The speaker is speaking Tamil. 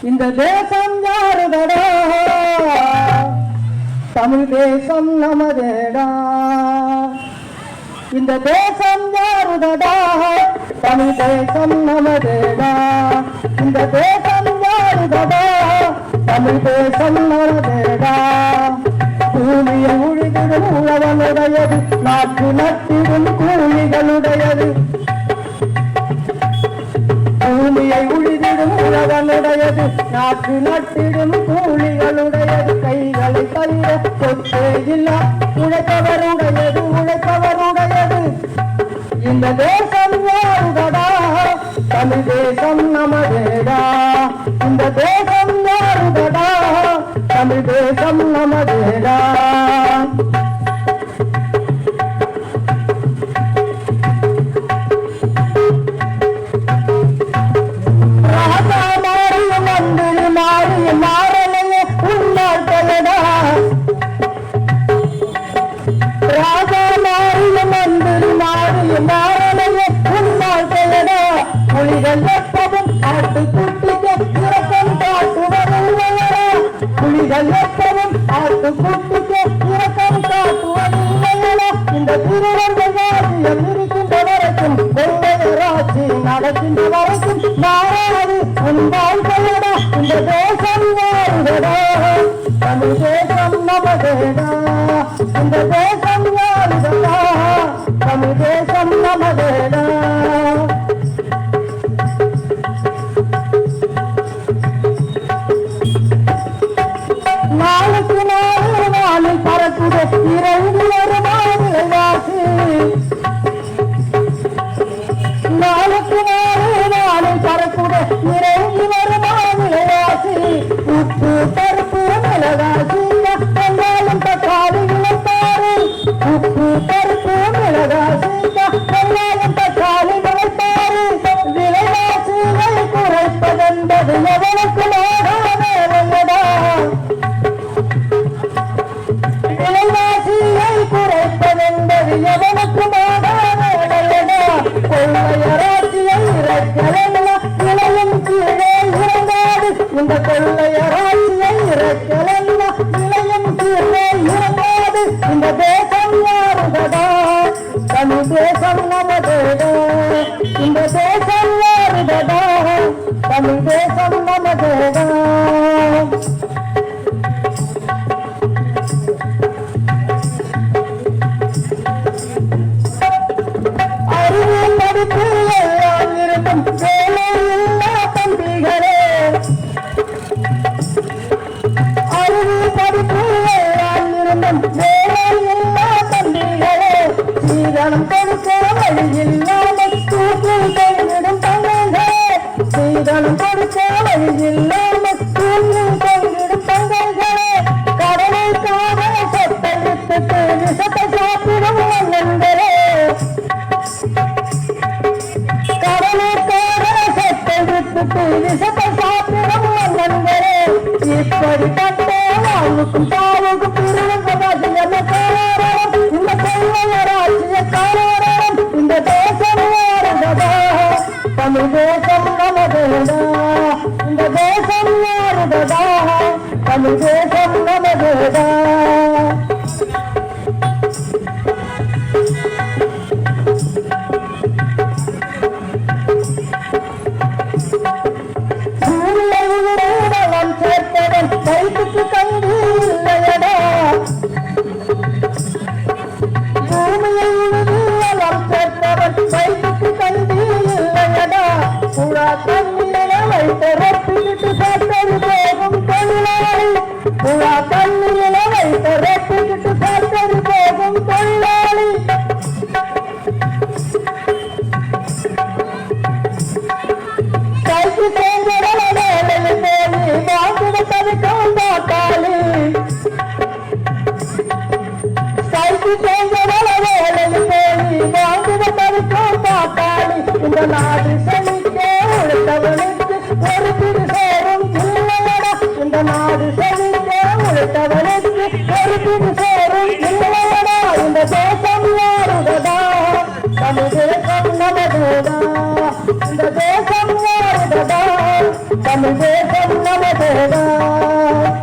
இந்த தேசம் யாருதடா, தமிழ் தேசம் நமதேடா. இந்த தேசம் யாருதடா, தமிழ் தேசம் நமதேடா. இந்த தேசம் யாருதடா, தமிழ் தேசம் நமதேடா. கூலியை உழுதிடும் உழவனுடையது, நாட்டு நட்டிடும் கூலிகளுடையது. பூமியை உழுதிடும் உழவனுடையது, நாட்டு நட்டிடும் கூலிகளுடையது. கைகளை தவிர சொத்தே இல்ல, உழைப்பவருடையது உழைப்பவருடையது. இந்த தேசம் யாருதடா, தமிழ் தேசம் நமதேடா. இந்த தேசம் யாருதடா, தமிழ் தேசம் நமதேடா. புலிகள் எப்பவும் ஆட்டுக்குட்டிக்கு இரக்கம் காட்டுவதில்லையடா. புலிகள் எப்பவும் ஆட்டுக்குட்டிக்கு இரக்கம் காட்டுவதில்லையடா. இந்த திருவர்கள் ராஜ்யம் இருக்கின்ற வரைக்கும், கொள்ளையராட்சி நடக்கின்ற வரைக்கும் மாறாது உன் வாழ்க்கையடா. இந்த தேசம் யாருதடா, தமிழ் தேசம் நமதேடா. இந்த தேசம் யாருதடா, தமிழ் தேசம் நமதேடா. நாளுக்கு நாள் நாளில் பறக்குது இறங்கி ஒரு மாநிலவாசி. நாளுக்கு நாள் நாளில் பறக்குது இறங்கி ஒரு மாநிலவாசி. உப்பு பருப்பு மிளகாசி வெங்காயம் தக்காளி இழைப்பாரு. உப்பு பருப்பு மிளகாசி வெங்காயம் தக்காளி இழைப்பாரு. விலைவாசியை குறைப்பதென்பது எவனுக்கு நாடான வேலையடா. விலைவாசியை குறைப்பதென்பது எவனுக்கு நாடான வேலையடா. கொள்ளையராட்சியை இறக்கலென்ன விலையும் கீழே இறங்காது. இந்த கொள்ளையராட்சியை இறக்கலென்ன விலையும் கீழே இறங்காது. இந்த தேசம் யாருதடா, தமிழ் தேசம் நமதேடா. இந்த தேசம் யாருதடா, தமிழ் தேசம் நமதேடா. அறிவு படிப்பு எல்லாம் இருந்தும் வேலை இல்லா தம்பிகளே. அறிவு படிப்பு எல்லாம் இருந்தும் வேலை இல்லா தம்பிகளே. சீதனம் கொடுக்க வழி இல்லாமல் தூக்கில் தொங்கிடும் தங்கங்களே. சீதனம் கொடுக்க வழி இல்லாமல் தூக்கில் தொங்கிடும் தங்கங்களே. கடலுக்காக சொத்தை விட்டுட்டு விஷத்தை சாப்பிடும் மன்னங்களே. கடலுக்காக சொத்தை விட்டுட்டு விஷத்தை சாப்பிடும் மன்னங்களே. இப்படிப்பட்ட வாழ்வுக்கும் தாவுக்கும் பிரிவுங்க என்ன காரணம்? இந்த கொள்ளையராட்சிய காரணம். இந்த தேசம் யாருதடா, தமிழ் தேசம் நமதேடா. இந்த தேசம் யாருதடா, தமிழ் தேசம் நமதேடா. வளம் சேர்த்தவன் வயிற்றுக்கு கண்டு இல்லையடா. பூமியை வளம் சேர்த்தவன் வயிற்றுக்கு கண்டு இல்லையடா. புழா தண்ணியில வைத்த ரொப்பிட்டு சாப்பிட்டு போகும் தொழிலாளி. புழா தண்ணியில வைத்த ரொப்பிட்டு சாப்பிட்டு போகும் தொழிலாளி. கைக்கு சேர்ந்த வேலையை தேடி வாங்குவ தவிக்கும் பாட்டாளி. கைக்கு சேர்ந்த வேலையை தேடி வாங்குவ தவிக்கும் பாட்டாளி. இந்த நாடு செழிக்க உழைத்தவனுக்கு ஒரு பிடி சேரும் இல்லையடா. இந்த நாடு செழிக்க உழைத்தவனுக்கு ஒரு பிடி சேரும் இல்லையடா. இந்த தேசம் யாருதடா, தமிழ் தேசம் நமதேடா. இந்த தேசம் யாருதடா, தமிழ் தேசம் நமதேதான்